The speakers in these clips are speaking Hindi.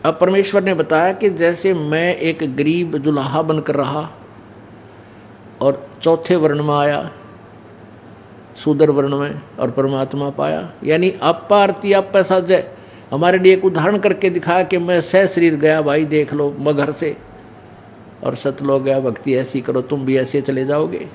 अब परमेश्वर ने बताया कि जैसे मैं एक गरीब जुलाहा बनकर रहा और चौथे वर्ण में आया, शूद्र वर्ण में, और परमात्मा पाया, यानी अपारती अपसाजय हमारे लिए एक उदाहरण करके दिखाया कि मैं सह शरीर गया भाई, देख लो मगर से, और सतलोक गया, भक्ति ऐसी करो तुम भी ऐसे चले जाओगे,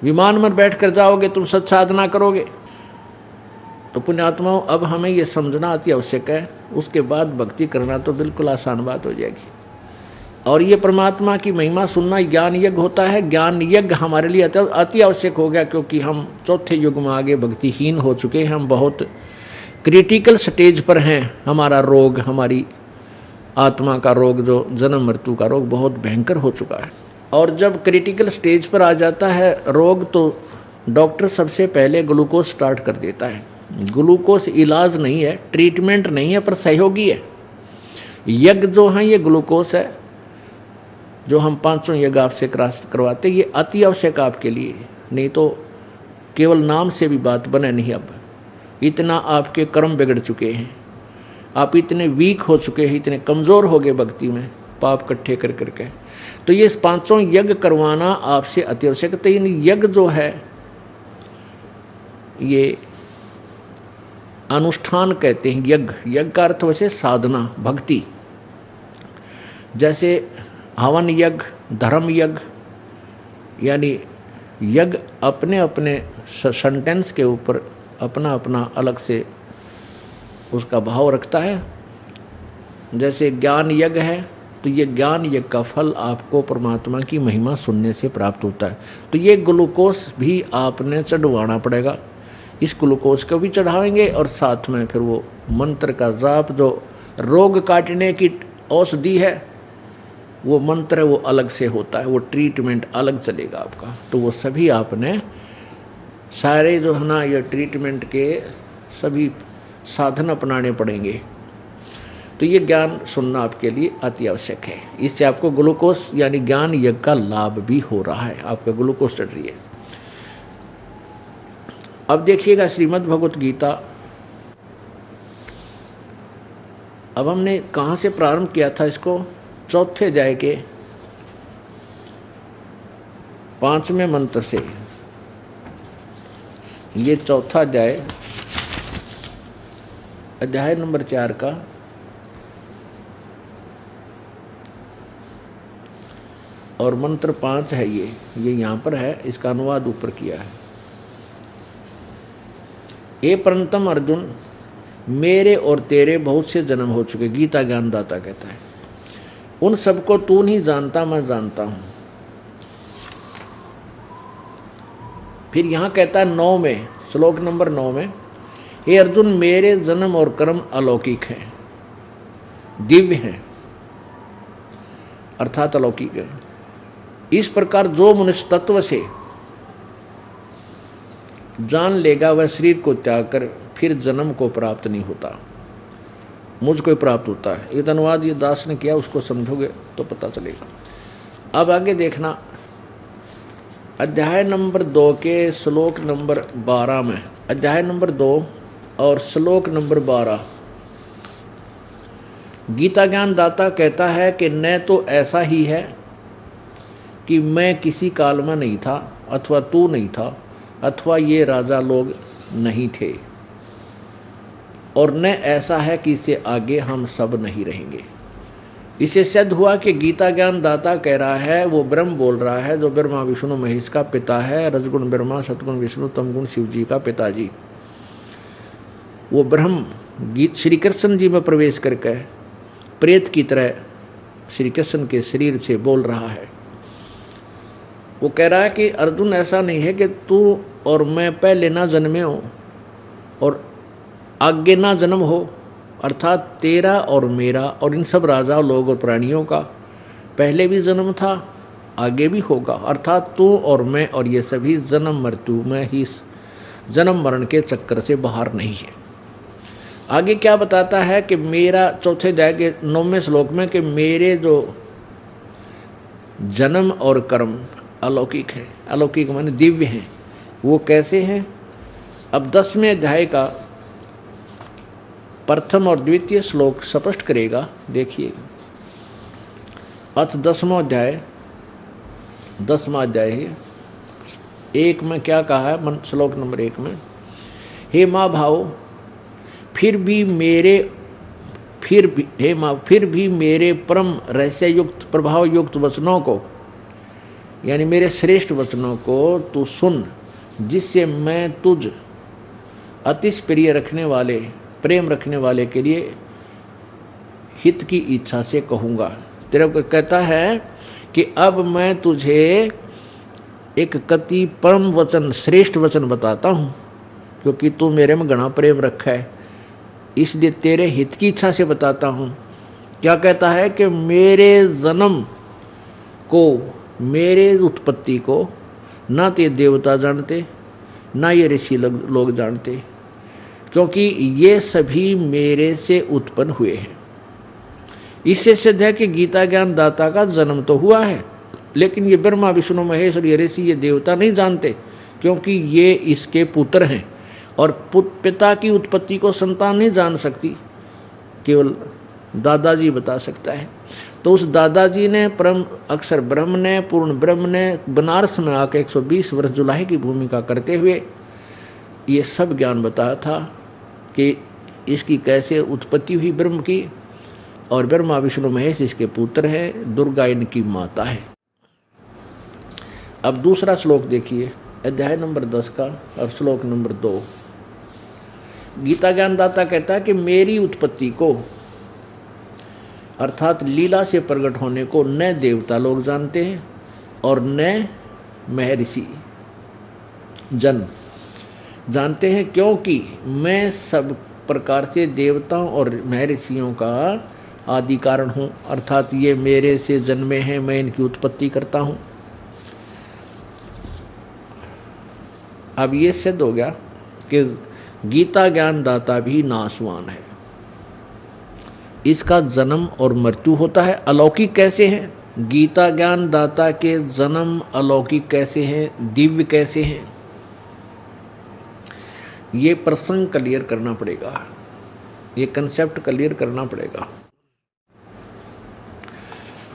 विमान में बैठ कर जाओगे, तुम सच साधना करोगे। तो पुण्यात्माओं, अब हमें यह समझना अति आवश्यक है, उसके बाद भक्ति करना तो बिल्कुल आसान बात हो जाएगी। और ये परमात्मा की महिमा सुनना ज्ञान यज्ञ होता है। ज्ञान यज्ञ हमारे लिए अति आवश्यक हो गया, क्योंकि हम चौथे युग में आगे भक्तिहीन हो चुके हैं, हम बहुत क्रिटिकल स्टेज पर हैं। हमारा रोग, हमारी आत्मा का रोग, जो जन्म मृत्यु का रोग, बहुत भयंकर हो चुका है। और जब क्रिटिकल स्टेज पर आ जाता है रोग, तो डॉक्टर सबसे पहले ग्लूकोज स्टार्ट कर देता है। ग्लूकोज इलाज नहीं है, ट्रीटमेंट नहीं है, पर सहयोगी है। यज्ञ जो है ये ग्लूकोज है, जो हम 500 यज्ञ आपसे करवाते, ये अति आवश्यक आपके लिए, नहीं तो केवल नाम से भी बात बने नहीं। अब इतना आपके कर्म बिगड़ चुके हैं, आप इतने वीक हो चुके हैं, इतने कमज़ोर हो गए भक्ति में, पाप इकट्ठे कर करके। तो ये 500 यज्ञ करवाना आपसे अति आवश्यक। तो इन यज्ञ जो है ये अनुष्ठान कहते हैं। यज्ञ का अर्थ वैसे साधना, भक्ति। जैसे हवन यज्ञ, धर्म यज्ञ, यानी यज्ञ अपने अपने सेंटेंस के ऊपर अपना अपना अलग से उसका भाव रखता है। जैसे ज्ञान यज्ञ है, तो ये ज्ञान यज्ञ का फल आपको परमात्मा की महिमा सुनने से प्राप्त होता है। तो ये ग्लूकोज भी आपने चढ़वाना पड़ेगा। इस ग्लूकोज को भी चढ़ाएंगे, और साथ में फिर वो मंत्र का जाप, जो रोग काटने की औषधि है, वो मंत्र वो अलग से होता है, वो ट्रीटमेंट अलग चलेगा आपका। तो वो सभी आपने सारे जो है ना, ये ट्रीटमेंट के सभी साधन अपनाने पड़ेंगे। तो ये ज्ञान सुनना आपके लिए अति आवश्यक है। इससे आपको ग्लूकोज यानी ज्ञान यज्ञ का लाभ भी हो रहा है, आपका ग्लूकोज चढ़ रही है। अब देखिएगा श्रीमद् भगवत गीता। अब हमने कहाँ से प्रारंभ किया था इसको? चौथे अध्याय के 5वें मंत्र से। ये चौथा अध्याय, अध्याय नंबर 4 का और मंत्र 5 है। ये यहाँ पर है, इसका अनुवाद ऊपर किया है। ए परंतम अर्जुन, मेरे और तेरे बहुत से जन्म हो चुके, गीता ज्ञानदाता कहता है, उन सबको तू नहीं जानता, मैं जानता हूं। फिर यहां कहता है 9 में, श्लोक नंबर 9 में, हे अर्जुन, मेरे जन्म और कर्म अलौकिक हैं, दिव्य हैं, अर्थात अलौकिक है। इस प्रकार जो मनुष्य तत्व से जान लेगा, वह शरीर को त्याग कर फिर जन्म को प्राप्त नहीं होता, मुझको ही प्राप्त होता है। ये अनुवाद ये दास ने किया, उसको समझोगे तो पता चलेगा। अब आगे देखना, अध्याय नंबर 2 के श्लोक नंबर 12 में, अध्याय नंबर 2 और श्लोक नंबर 12, गीता ज्ञान दाता कहता है कि न तो ऐसा ही है कि मैं किसी काल में नहीं था, अथवा तू नहीं था, अथवा ये राजा लोग नहीं थे, और न ऐसा है कि इससे आगे हम सब नहीं रहेंगे। इसे सिद्ध हुआ कि गीता ज्ञान दाता कह रहा है, वो ब्रह्म बोल रहा है, जो ब्रह्मा विष्णु महेश का पिता है, रजगुण ब्रह्मा, सतगुण विष्णु, तमगुण शिव जी का पिताजी। वो ब्रह्म गीत श्री कृष्ण जी में प्रवेश करके प्रेत की तरह श्री कृष्ण के शरीर से बोल रहा है। वो कह रहा है कि अर्जुन, ऐसा नहीं है कि तू और मैं पहले ना जन्मे हो और आगे ना जन्म हो, अर्थात तेरा और मेरा और इन सब राजा लोग और प्राणियों का पहले भी जन्म था, आगे भी होगा, अर्थात तू और मैं और ये सभी जन्म मृत्यु में ही जन्म मरण के चक्कर से बाहर नहीं है। आगे क्या बताता है कि मेरा, चौथे अध्याय के 9वें श्लोक में, कि मेरे जो जन्म और कर्म अलौकिक है, अलौकिक माने दिव्य हैं। वो कैसे हैं? अब 10वें अध्याय का प्रथम और द्वितीय श्लोक स्पष्ट करेगा। देखिए, अथ 10वां अध्याय है। एक में क्या कहा है, श्लोक नंबर 1 में, हे माँ भाव, फिर भी मेरे परम रहस्य युक्त प्रभाव युक्त वचनों को, यानी मेरे श्रेष्ठ वचनों को तू सुन, जिससे मैं तुझ अतिश प्रेम रखने वाले के लिए हित की इच्छा से कहूँगा। तेरे को कहता है कि अब मैं तुझे एक कति परम वचन, श्रेष्ठ वचन बताता हूँ, क्योंकि तू मेरे में घना प्रेम रखा है, इसलिए तेरे हित की इच्छा से बताता हूँ। क्या कहता है कि मेरे जन्म को, मेरे उत्पत्ति को ना ते देवता जानते, ना ये ऋषि लोग जानते, क्योंकि ये सभी मेरे से उत्पन्न हुए हैं। इससे सिद्ध है कि गीता ज्ञान दाता का जन्म तो हुआ है, लेकिन ये ब्रह्मा विष्णु महेश और ये ऋषि, ये देवता नहीं जानते, क्योंकि ये इसके पुत्र हैं। और पिता की उत्पत्ति को संतान नहीं जान सकती, केवल दादाजी बता सकता है। तो उस दादाजी ने, परम अक्षर ब्रह्म ने, पूर्ण ब्रह्म ने बनारस में आकर 120 वर्ष जुलाहे की भूमिका करते हुए ये सब ज्ञान बताया था कि इसकी कैसे उत्पत्ति हुई ब्रह्म की, और ब्रह्मा विष्णु महेश इसके पुत्र हैं, दुर्गा इनकी माता है। अब दूसरा श्लोक देखिए, अध्याय नंबर 10 का और श्लोक नंबर 2। गीता ज्ञानदाता कहता है कि मेरी उत्पत्ति को, अर्थात लीला से प्रकट होने को, न देवता लोग जानते हैं और न महर्षि जन जानते हैं, क्योंकि मैं सब प्रकार से देवताओं और महर्षियों का आदि कारण हूँ। अर्थात ये मेरे से जन्मे हैं, मैं इनकी उत्पत्ति करता हूँ। अब ये सिद्ध हो गया कि गीता ज्ञान दाता भी नाशवान है, इसका जन्म और मृत्यु होता है। अलौकिक कैसे हैं? गीता ज्ञान दाता के जन्म अलौकिक कैसे हैं, दिव्य कैसे हैं, ये प्रसंग क्लियर करना पड़ेगा, ये कंसेप्ट क्लियर करना पड़ेगा।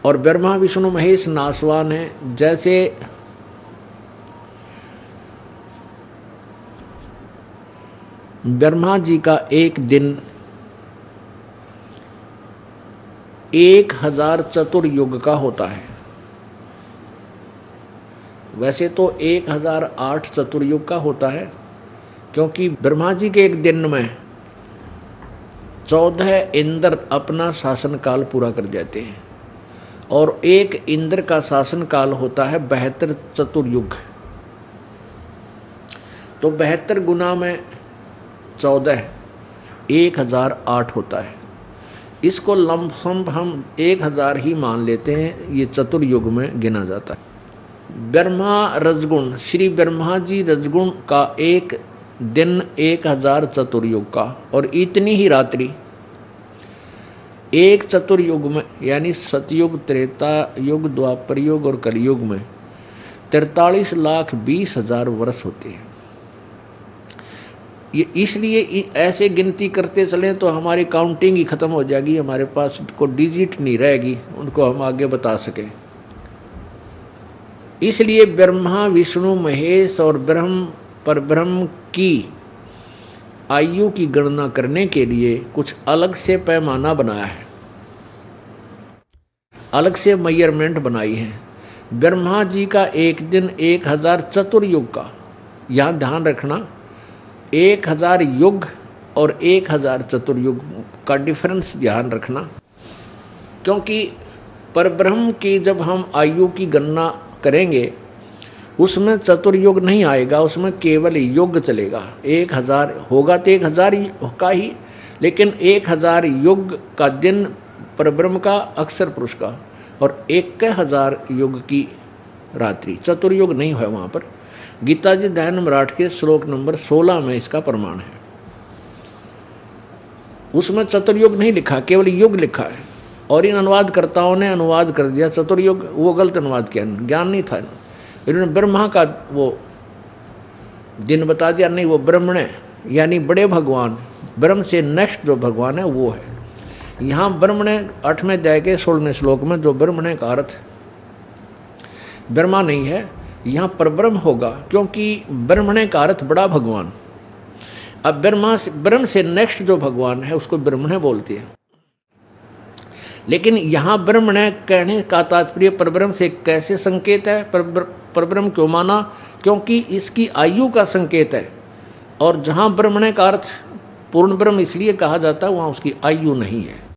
और ब्रह्मा विष्णु महेश नाशवान है। जैसे ब्रह्मा जी का एक दिन 1000 चतुर्युग का होता है। वैसे तो 1008 चतुर्युग का होता है, क्योंकि ब्रह्मा जी के एक दिन में 14 इंद्र अपना शासन काल पूरा कर जाते हैं, और एक इंद्र का शासन काल होता है 72 चतुर्युग। तो 72 गुना में 14 1008 होता है। इसको लमसम हम 1000 ही मान लेते हैं, ये चतुर्युग में गिना जाता है। ब्रह्मा रजगुण, श्री ब्रह्मा जी रजगुण का एक दिन 1000 चतुर्युग का, और इतनी ही रात्रि एक चतुर्युग में, यानी सतयुग, त्रेता युग, द्वापर युग और कलयुग में 43,20,000 वर्ष होते हैं। ये इसलिए ऐसे गिनती करते चलें तो हमारी काउंटिंग ही खत्म हो जाएगी, हमारे पास को डिजिट नहीं रहेगी उनको हम आगे बता सकें। इसलिए ब्रह्मा विष्णु महेश और ब्रह्म परब्रह्म की आयु की गणना करने के लिए कुछ अलग से पैमाना बनाया है, अलग से मेजरमेंट बनाई है। ब्रह्मा जी का एक दिन 1000 चतुर्युग का, यहाँ ध्यान रखना 1000 युग और 1000 चतुर्युग का डिफरेंस ध्यान रखना, क्योंकि परब्रह्म की जब हम आयु की गणना करेंगे उसमें चतुर्युग नहीं आएगा, उसमें केवल युग चलेगा। 1000 होगा तो 1000 का ही, लेकिन 1000 युग का दिन परब्रह्म का, अक्षर पुरुष का, और 1000 युग की रात्रि, चतुर्युग नहीं है वहाँ पर। गीता जी अध्याय नंबर 8 के श्लोक नंबर 16 में इसका प्रमाण है। उसमें चतुर्युग नहीं लिखा, केवल युग लिखा है, और इन अनुवादकर्ताओं ने अनुवाद कर दिया चतुर्युग, वो गलत अनुवाद किया, ज्ञान नहीं था। इन्होंने ब्रह्मा का वो दिन बता दिया, नहीं वो ब्रह्मण है, यानी बड़े भगवान ब्रह्म से नेक्स्ट जो भगवान है वो है। यहाँ ब्रह्मणे 8वें अध्याय के 16वें श्लोक में जो ब्रह्मणे का अर्थ ब्रह्मा नहीं है, यहाँ परब्रह्म होगा, क्योंकि ब्रह्मणे का अर्थ बड़ा भगवान। अब ब्रह्म से नेक्स्ट जो भगवान है उसको ब्रह्मणे बोलते हैं। लेकिन यहाँ ब्रह्मणे कहने का तात्पर्य परब्रह्म से कैसे संकेत है? परब्रह्म क्यों माना? क्योंकि इसकी आयु का संकेत है, और जहाँ ब्रह्मणे का अर्थ पूर्ण ब्रह्म इसलिए कहा जाता है वहाँ उसकी आयु नहीं है।